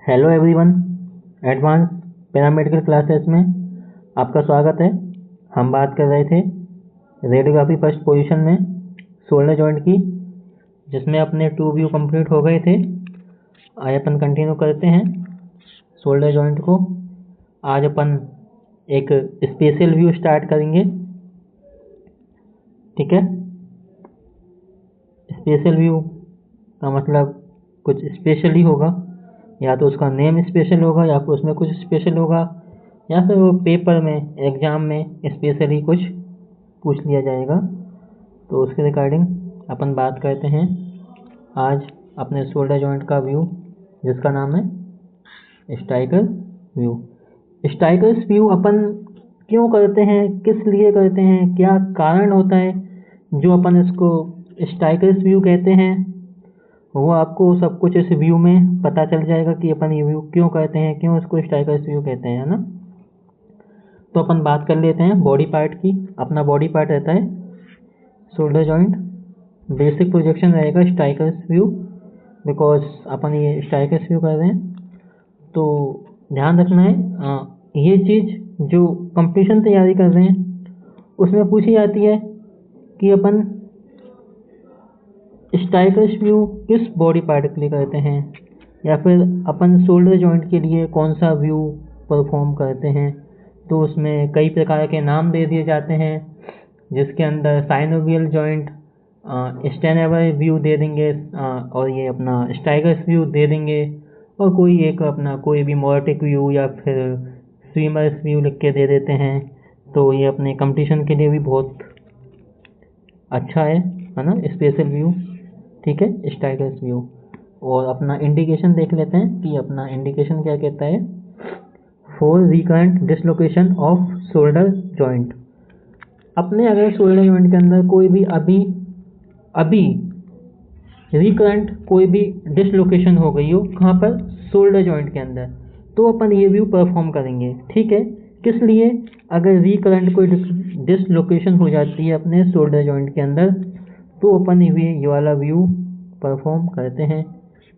Hello everyone, advance paramedical classes में आपका स्वागत है। हम बात कर रहे थे रेडियोग्राफी फर्स्ट पोजीशन में शोल्डर जॉइंट की, जिसमें अपने 2 व्यू कंप्लीट हो गए थे। आज अपन कंटिन्यू करते हैं शोल्डर जॉइंट को। आज अपन एक स्पेशल व्यू स्टार्ट करेंगे, ठीक है। स्पेशल व्यू का मतलब कुछ स्पेशल ही होगा, या तो उसका नेम स्पेशल होगा, या फिर उसमें कुछ स्पेशल होगा, या फिर वो पेपर में एग्ज़ाम में स्पेशली कुछ पूछ लिया जाएगा। तो उसके रिगार्डिंग अपन बात करते हैं आज अपने शोल्डर जॉइंट का व्यू, जिसका नाम है स्ट्राइकर व्यू। स्ट्राइकर व्यू अपन क्यों करते हैं, किस लिए करते हैं, क्या कारण होता है जो अपन इसको स्ट्राइकर व्यू कहते हैं, वो आपको सब कुछ इस व्यू में पता चल जाएगा कि अपन ये व्यू क्यों करते हैं, क्यों इसको स्ट्राइकर व्यू कहते हैं, है ना। तो अपन बात कर लेते हैं बॉडी पार्ट की। अपना बॉडी पार्ट रहता है शोल्डर जॉइंट। बेसिक प्रोजेक्शन रहेगा स्ट्राइकर व्यू, बिकॉज अपन ये स्ट्राइकर व्यू कर रहे हैं। तो ध्यान रखना है, ये चीज़ जो कंपटीशन तैयारी कर रहे हैं उसमें पूछी जाती है कि अपन स्ट्राइकर व्यू किस बॉडी पार्ट के लिए करते हैं, या फिर अपन शोल्डर जॉइंट के लिए कौन सा व्यू परफॉर्म करते हैं। तो उसमें कई प्रकार के नाम दे दिए जाते हैं, जिसके अंदर साइनोवियल जॉइंट स्टेनेबल व्यू दे देंगे, और ये अपना स्ट्राइकर व्यू दे देंगे, और कोई एक अपना कोई भी मोरेटिक व्यू या फिर स्विमर्स व्यू लिख के दे देते हैं। तो ये अपने कंपटीशन के लिए भी बहुत अच्छा है ना, स्पेशल व्यू, ठीक है, स्ट्राइकर व्यू। और अपना इंडिकेशन देख लेते हैं कि अपना इंडिकेशन क्या कहता है। For recurrent dislocation off shoulder joint. अपने अगर शोल्डर जॉइंट के अंदर कोई भी अभी रिकरेंट कोई भी डिसलोकेशन हो गई हो, कहाँ पर, शोल्डर जॉइंट के अंदर, तो अपन ये व्यू परफॉर्म करेंगे, ठीक है। किस लिए, अगर रिकरेंट कोई डिसलोकेशन हो जाती है अपने शोल्डर जॉइंट के अंदर, तो अपन ये वाला व्यू परफॉर्म करते हैं।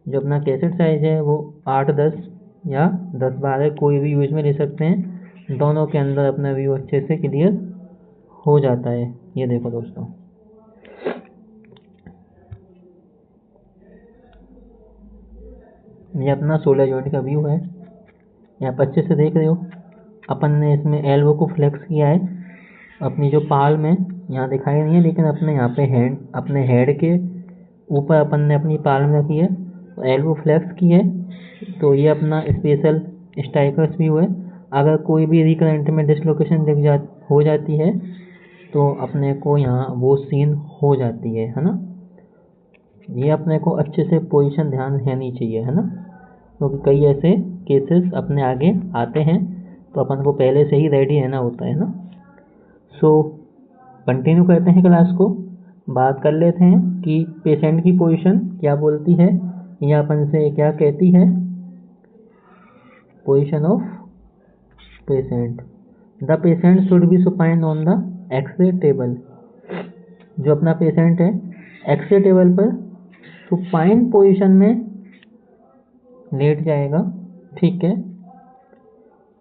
जो अपना कैसेट साइज है वो 8-10 या 10-12 कोई भी यूज में ले सकते हैं। दोनों के अंदर अपना व्यू अच्छे से क्लियर हो जाता है। ये देखो दोस्तों, ये अपना शोल्डर जॉइंट का व्यू है। यहाँ पर अच्छे से देख रहे हो, अपन ने इसमें एल्बो को फ्लेक्स किया है। अपनी जो पाल्म है यहाँ दिखाई नहीं है, लेकिन अपने यहाँ पे अपने हेड के ऊपर अपन ने अपनी पाल्म रखी है, तो एल्बो फ्लेक्स की है। तो ये अपना स्पेशल स्ट्राइकर व्यू है। अगर कोई भी रिकरेंट में डिसलोकेशन हो जाती है, तो अपने को यहाँ वो सीन हो जाती है ना। ये अपने को अच्छे से पोजीशन ध्यान रहनी चाहिए, है ना, क्योंकि कई ऐसे केसेस अपने आगे आते हैं, तो अपन को पहले से ही रेडी रहना होता है ना। सो कंटिन्यू करते हैं क्लास को। बात कर लेते हैं कि पेशेंट की पोजीशन क्या बोलती है, या अपन से क्या कहती है। Position of patient. The patient should be supine on the X-ray table. जो अपना पेशेंट है एक्सरे टेबल पर सुपाइन पोजीशन में लेट जाएगा, ठीक है।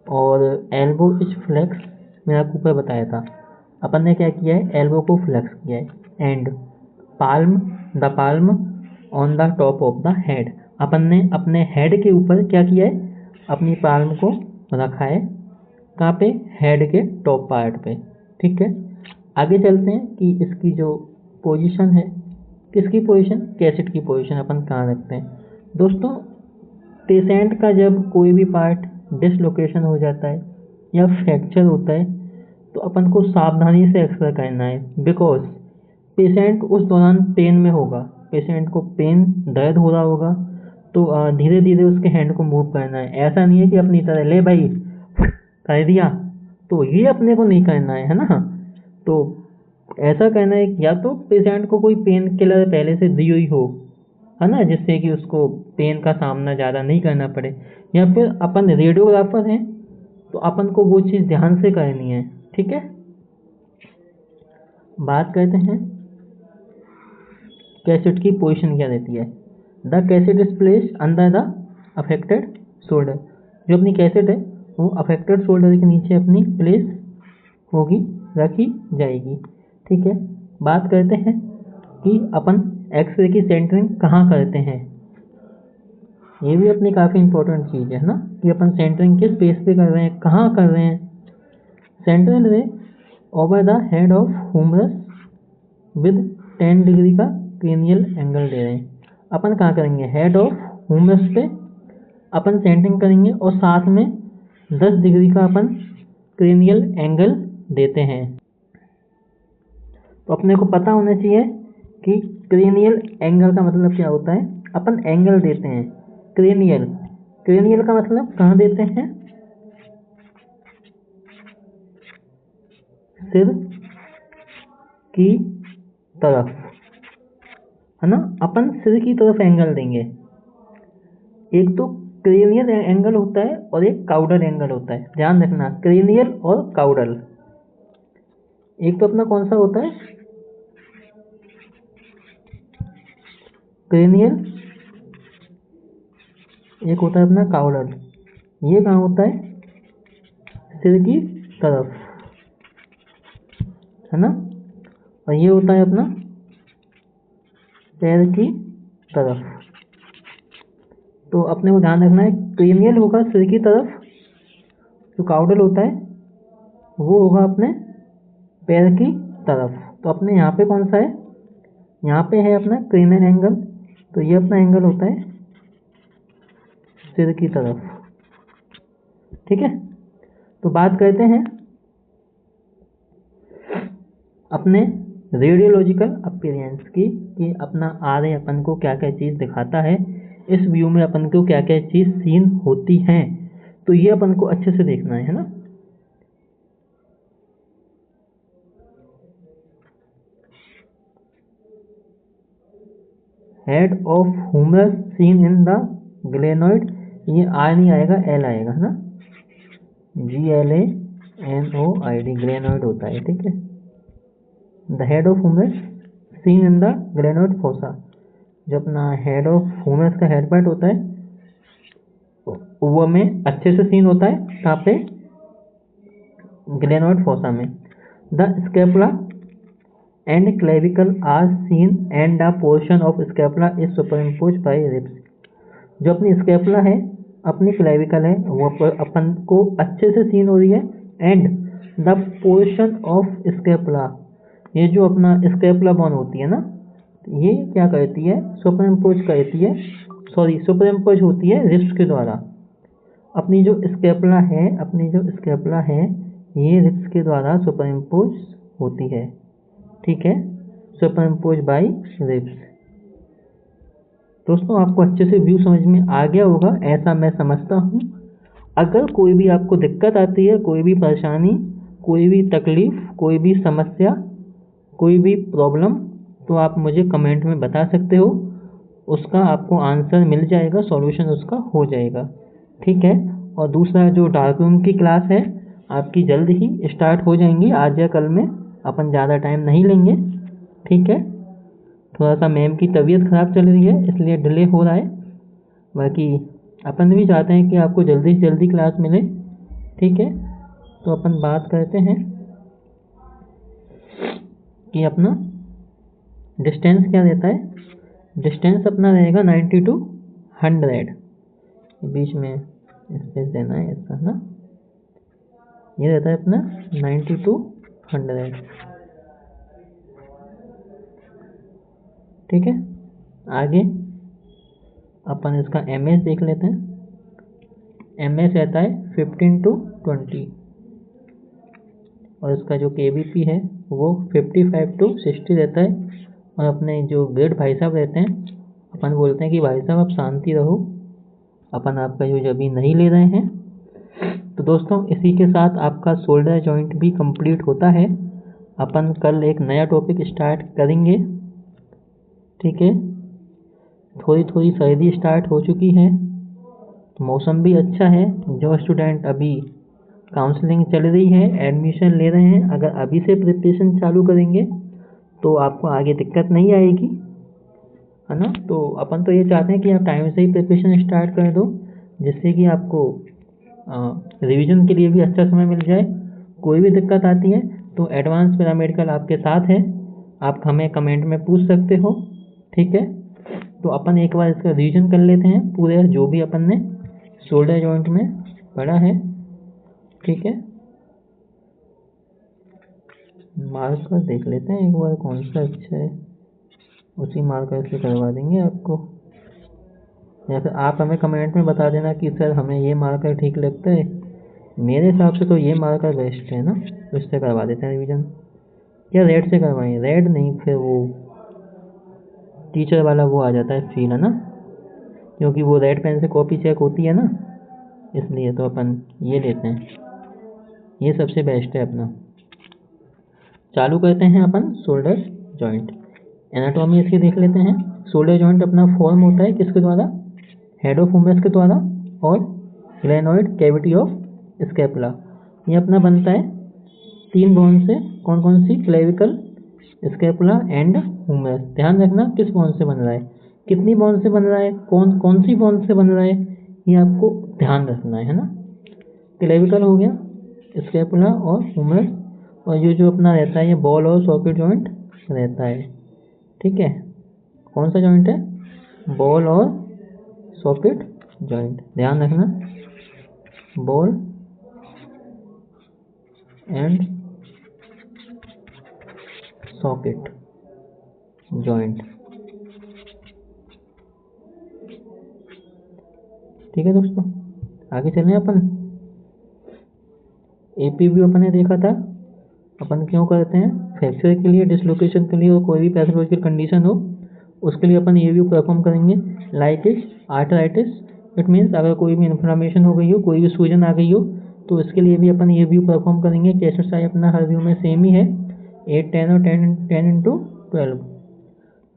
और एल्बो इज फ्लेक्स, मैंने आपको ऊपर बताया था। अपन ने क्या किया है, एल्बो को फ्लेक्स किया है। And the palm on the top of the head. अपन ने अपने हेड के ऊपर क्या किया है, अपनी पाल्म को रखा है। कहाँ पे, हेड के टॉप पार्ट पे, ठीक है। आगे चलते हैं कि इसकी जो पोजीशन है, किसकी पोजीशन, कैसेट की पोजीशन अपन कहाँ रखते हैं। दोस्तों, पेशेंट का जब कोई भी पार्ट डिसलोकेशन हो जाता है या फ्रैक्चर होता है, तो अपन को सावधानी से एक्सरे करना है, बिकॉज पेशेंट उस दौरान पेन में होगा। पेशेंट को दर्द हो रहा होगा, तो धीरे धीरे उसके हैंड को मूव करना है। ऐसा नहीं है कि अपनी तरह ले भाई कर दिया, तो ये अपने को नहीं करना है ना। तो ऐसा करना है, या तो पेशेंट को कोई पेन किलर पहले से दी हुई हो, है ना, जिससे कि उसको पेन का सामना ज़्यादा नहीं करना पड़े, या फिर अपन रेडियोग्राफर हैं तो अपन को वो चीज़ ध्यान से करनी है, ठीक है। बात करते हैं कैसेट की पोजीशन क्या रहती है। The cassette is placed under the affected shoulder, जो अपनी कैसेट है वो अफेक्टेड शोल्डर के नीचे अपनी प्लेस होगी, रखी जाएगी। ठीक है, बात करते हैं कि अपन एक्सरे की सेंटरिंग कहाँ करते हैं। ये भी अपनी काफ़ी इंपॉर्टेंट चीज़ है ना, कि अपन सेंटरिंग किस बेस पे कर रहे हैं, कहाँ कर रहे हैं। Central ray over the head of humerus with 10 degree का क्रेनियल एंगल दे रहे हैं। अपन कहाँ करेंगे, हेड ऑफ ह्यूमरस पे अपन सेंटरिंग करेंगे और साथ में 10 डिग्री का अपन क्रेनियल एंगल देते हैं। तो अपने को पता होना चाहिए कि क्रेनियल एंगल का मतलब क्या होता है। अपन एंगल देते हैं क्रेनियल, क्रेनियल का मतलब कहाँ देते हैं, सिर की तरफ, है ना। अपन सिर की तरफ एंगल देंगे। एक तो क्रेनियल एंगल होता है और एक काउडल एंगल होता है, ध्यान रखना, क्रेनियल और काउडल। एक तो अपना कौन सा होता है, क्रेनियल, एक होता है अपना काउडल। ये कहाँ होता है, सिर की तरफ, है ना। और ये होता है अपना पैर की तरफ। तो अपने को ध्यान रखना है, क्रेनियल होगा सिर की तरफ, जो काउडल होता है वो होगा अपने पैर की तरफ। तो अपने यहाँ पे कौन सा है, यहाँ पे है अपना क्रेनियल एंगल, तो ये अपना एंगल होता है सिर की तरफ। ठीक है, तो बात करते हैं अपने रेडियोलॉजिकल अपीयरेंस की, कि अपना आरे अपन को क्या क्या चीज़ दिखाता है, इस व्यू में अपन को क्या क्या चीज़ सीन होती हैं। तो ये अपन को अच्छे से देखना है ना। Head of humerus seen in the glenoid, ये आर नहीं आएगा, एल आएगा, है ना, GLANOID, ग्लेनोइड होता है। ठीक है, the head of humerus seen in the glenoid fossa, जो अपना हेड ऑफ ह्यूमरस का हेड पार्ट होता है वो में अच्छे से सीन होता है, कहाँ पे, ग्लेनोइड फोसा में। The scapula and clavicle are seen and the portion of scapula is superimpose by ribs, जो अपनी स्कैपुला है, अपनी क्लेविकल है, वो अपन को अच्छे से सीन हो रही है। And the portion of scapula, ये जो अपना स्कैपुला बोन होती है ना, ये क्या करती है, सुपरइम्पोज करती है, सॉरी सुपरइम्पोज होती है रिब्स के द्वारा। अपनी जो स्कैपुला है, अपनी जो स्कैपुला है ये रिब्स के द्वारा सुपरइम्पोज होती है। ठीक है, सुपरइम्पोज बाय रिब्स। दोस्तों आपको अच्छे से व्यू समझ में आ गया होगा, ऐसा मैं समझता हूँ। अगर कोई भी आपको दिक्कत आती है, कोई भी परेशानी, कोई भी तकलीफ, कोई भी समस्या, कोई भी प्रॉब्लम, तो आप मुझे कमेंट में बता सकते हो, उसका आपको आंसर मिल जाएगा, सॉल्यूशन उसका हो जाएगा। ठीक है, और दूसरा जो डार्क रूम की क्लास है आपकी जल्द ही स्टार्ट हो जाएंगी, आज या कल में, अपन ज़्यादा टाइम नहीं लेंगे। ठीक है, थोड़ा सा मैम की तबीयत ख़राब चल रही है इसलिए डिले हो रहा है, बाकी अपन भी चाहते हैं कि आपको जल्दी से जल्दी क्लास मिले। ठीक है, तो अपन बात करते हैं कि अपना डिस्टेंस क्या रहता है। डिस्टेंस अपना रहेगा 90 to 100, बीच में स्पेस देना है ऐसा ना, ये रहता है अपना 90 to 100। ठीक है, आगे अपन इसका MS देख लेते हैं। MS रहता है 15 to 20, और इसका जो KBP है वो 55 to 60 रहता है। और अपने जो ग्रेड भाई साहब रहते हैं, अपन बोलते हैं कि भाई साहब आप शांति रहो, अपन आपका यूज अभी नहीं ले रहे हैं। तो दोस्तों इसी के साथ आपका शोल्डर जॉइंट भी कंप्लीट होता है। अपन कल एक नया टॉपिक स्टार्ट करेंगे। ठीक है, थोड़ी थोड़ी सर्दी स्टार्ट हो चुकी है, मौसम भी अच्छा है। जो स्टूडेंट अभी काउंसलिंग चल रही है, एडमिशन ले रहे हैं, अगर अभी से प्रिपरेशन चालू करेंगे तो आपको आगे दिक्कत नहीं आएगी, है ना। तो अपन तो ये चाहते हैं कि आप टाइम से ही प्रिपरेशन स्टार्ट कर दो, जिससे कि आपको रिवीजन के लिए भी अच्छा समय मिल जाए। कोई भी दिक्कत आती है तो एडवांस पैरामेडिकल आपके साथ है, आप हमें कमेंट में पूछ सकते हो। ठीक है, तो अपन एक बार इसका रिवीजन कर लेते हैं पूरे जो भी अपन ने शोल्डर जॉइंट में पढ़ा है। ठीक है, मार्कर देख लेते हैं एक बार कौन सा अच्छा है, उसी मार्कर से करवा देंगे आपको, या फिर आप हमें कमेंट में बता देना कि सर हमें ये मार्कर ठीक लगता है। मेरे हिसाब से तो ये मार्कर बेस्ट है ना, तो इससे करवा देते हैं रिवीजन। या रेड से करवाएं? रेड नहीं, फिर वो टीचर वाला वो आ जाता है फील, है ना, क्योंकि वो रेड पेन से कॉपी चेक होती है ना, इसलिए तो अपन ये लेते हैं, ये सबसे बेस्ट है अपना। चालू करते हैं अपन शोल्डर जॉइंट। एनाटॉमी इसकी देख लेते हैं। शोल्डर जॉइंट अपना फॉर्म होता है किसके द्वारा? हेड ऑफ ह्यूमरस के द्वारा और ग्लेनोइड कैविटी ऑफ स्कैपुला। ये अपना बनता है 3 बोन से। कौन कौन सी? Clavicle, scapula and humerus. ध्यान रखना किस बोन से बन रहा है, कितनी बोन से बन रहा है, कौन कौन सी बोन से बन रहा है, ये आपको ध्यान रखना है ना। क्लेविकल हो गया, स्कैपुला और ह्यूमरस, और ये जो अपना रहता है ये बॉल और सॉकेट जॉइंट रहता है। ठीक है, कौन सा जॉइंट है? बॉल और सॉकेट जॉइंट। ध्यान रखना, बॉल एंड सॉकेट जॉइंट। ठीक है दोस्तों, आगे चलें अपन। एपीवी अपन ने देखा था, अपन क्यों करते हैं? फ्रैक्चर के लिए, डिसलोकेशन के लिए, और कोई भी पैथोलॉजिकल कंडीशन हो उसके लिए अपन ये भी परफॉर्म करेंगे। Like is arthritis, it means अगर कोई भी इन्फ्लामेशन हो गई हो, कोई भी सूजन आ गई हो, तो इसके लिए भी अपन ये व्यू परफॉर्म करेंगे। कैसेट साइज अपना हर व्यू में सेम ही है, 8, 10 और 10x12।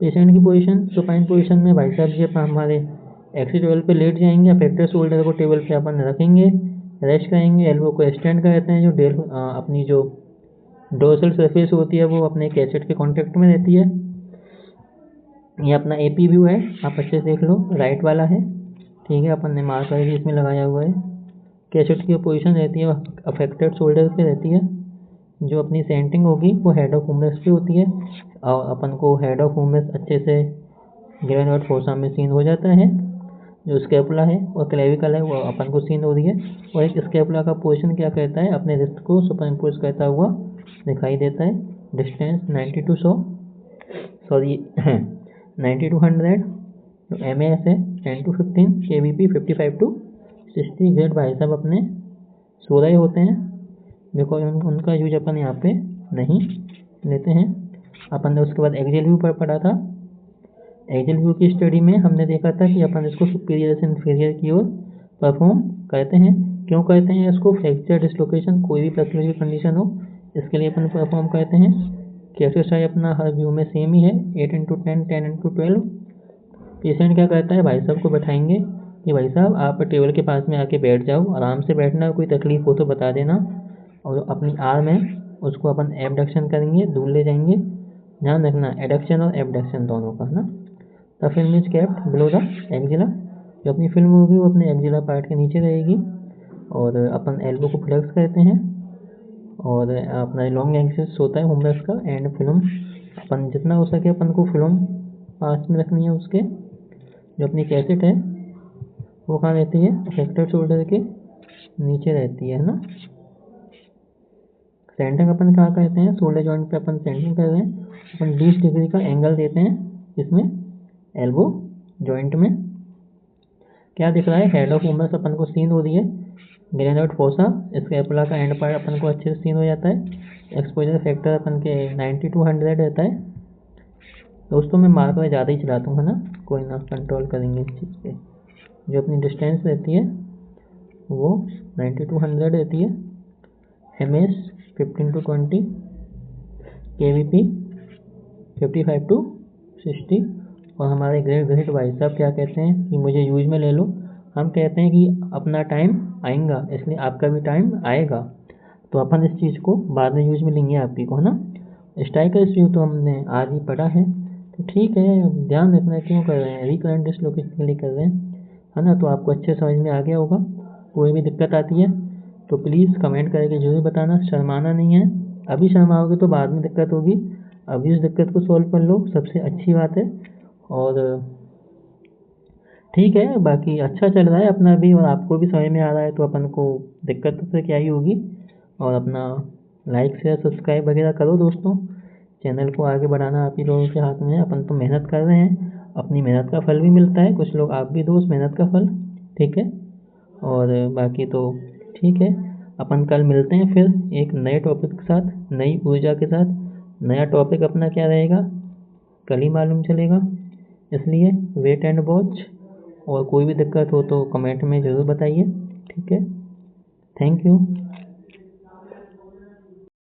पेशेंट की पोजीशन, सुपाइन पोजीशन में भाई साहब जी अपन हमारे एक्सी टेबल पे लेट जाएंगे, अफेक्टेड शोल्डर को टेबल पे अपन रखेंगे, रेस्ट करेंगे, एल्बो को एक्सटेंड करते हैं, जो अपनी जो डोर्सल सरफेस होती है वो अपने कैसेट के कांटेक्ट में रहती है। ये अपना एपी व्यू है, आप अच्छे से देख लो, राइट वाला है। ठीक है, अपन ने मार्कर भी इसमें लगाया हुआ है। कैसेट की पोजीशन रहती है अफेक्टेड शोल्डर पे रहती है। जो अपनी सेंटिंग होगी वो हेड ऑफ ह्यूमरस पे होती है, और अपन को हेड ऑफ ह्यूमरस अच्छे से ग्रेनुलेट फोसा में सीन हो जाता है। जो स्कैपुला है और क्लेविकल है वो अपन को सीन हो रही है, और एक स्कैपुला का पोजीशन क्या कहता है? अपने रिस्ट को सुपरइम्पोज करता हुआ दिखाई देता है। Distance 90 to 100, sorry 90 to 100। जो एमएएस है 10 to 15, केवीपी 55 to 60। ग्रेड भाई साहब अपने 16 ही होते हैं, बिकॉज उनका यूज अपन यहाँ पे नहीं लेते हैं। अपन ने उसके बाद एक्सियल व्यू पर पढ़ा था। एक्सियल व्यू की स्टडी में हमने देखा था कि अपन इसको सुपीरियर से इन्फीरियर की ओर परफॉर्म करते हैं। क्यों करते हैं इसको? फ्रैक्चर, डिसलोकेशन, कोई भी पैथोलॉजिकल कंडीशन हो, इसके लिए अपन परफॉर्म करते हैं। कैसेट साइज अपना हर व्यू में सेम ही है, 8x10, 10x12। पेशेंट क्या करता है? भाई साहब को बैठाएंगे कि भाई साहब आप टेबल के पास में आके बैठ जाओ, आराम से बैठना, कोई तकलीफ हो तो बता देना। और अपनी आर्म है उसको अपन एबडक्शन करेंगे, दूर ले जाएंगे। ध्यान रखना एडक्शन और एबडक्शन दोनों का, है ना। The film is kept below the axilla. जो अपनी फिल्म होगी वो अपने एक्जिला पार्ट के नीचे रहेगी, और अपन एल्बो को फ्लेक्स करते हैं, और अपना लॉन्ग एक्सिस होता है ह्यूमरस का, एंड फिल्म अपन जितना हो सके अपन को फिल्म पास में रखनी है उसके। जो अपनी कैसेट है वो कहाँ रहती है? अफेक्टेड शोल्डर के नीचे रहती है ना। सेंटिंग अपन कहाँ करते हैं? शोल्डर जॉइंट पे अपन सेंटिंग कर रहे हैं, अपन 20 डिग्री का एंगल देते हैं इसमें एल्बो जॉइंट में। क्या दिख रहा है? हेड ऑफ ह्यूमरस अपन को सीन हो रही है, ग्रेनुलेट फोसा, स्कैपुला का एंड पार्ट अपन को अच्छे से सीन हो जाता है। एक्सपोजर फैक्टर अपन के 90 to 100 रहता है। दोस्तों मैं मार्कर ज़्यादा ही चलाता हूँ, है ना, कोई ना, कंट्रोल करेंगे इस चीज़ पे। जो अपनी डिस्टेंस रहती है वो 90 to 100 रहती है। MS 15 to 20, KVP 55 to 60। और हमारे ग्रेड भाई साहब क्या कहते हैं कि मुझे यूज में ले लो। हम कहते हैं कि अपना टाइम आएगा, इसलिए आपका भी टाइम आएगा, तो अपन इस चीज़ को बाद में यूज में लेंगे आपकी को, है ना। स्ट्राइकर व्यू तो हमने आज ही पढ़ा है, तो ठीक है। ध्यान रखना क्यों कर रहे हैं? रिकरेंट डिसलोकेशन के लिए कर रहे हैं। है ना। तो आपको अच्छे समझ में आ गया होगा। कोई भी दिक्कत आती है तो प्लीज़ कमेंट करके ज़रूर बताना, शर्माना नहीं है। अभी शर्माओगे तो बाद में दिक्कत होगी, अभी उस दिक्कत को सॉल्व कर लो, सबसे अच्छी बात है। और ठीक है, बाकी अच्छा चल रहा है अपना भी, और आपको भी समझ में आ रहा है, तो अपन को दिक्कत तो क्या ही होगी। और अपना लाइक शेयर सब्सक्राइब वगैरह करो दोस्तों, चैनल को आगे बढ़ाना आप ही लोगों के हाथ में है। अपन तो मेहनत कर रहे हैं, अपनी मेहनत का फल भी मिलता है, कुछ लोग आप भी दो उस मेहनत का फल, ठीक है। और बाकी तो ठीक है, अपन कल मिलते हैं फिर एक नए टॉपिक के साथ, नई ऊर्जा के साथ। नया टॉपिक अपना क्या रहेगा कल ही मालूम चलेगा, इसलिए वेट एंड वॉच। और कोई भी दिक्कत हो तो कमेंट में ज़रूर बताइए, ठीक है। Thank you.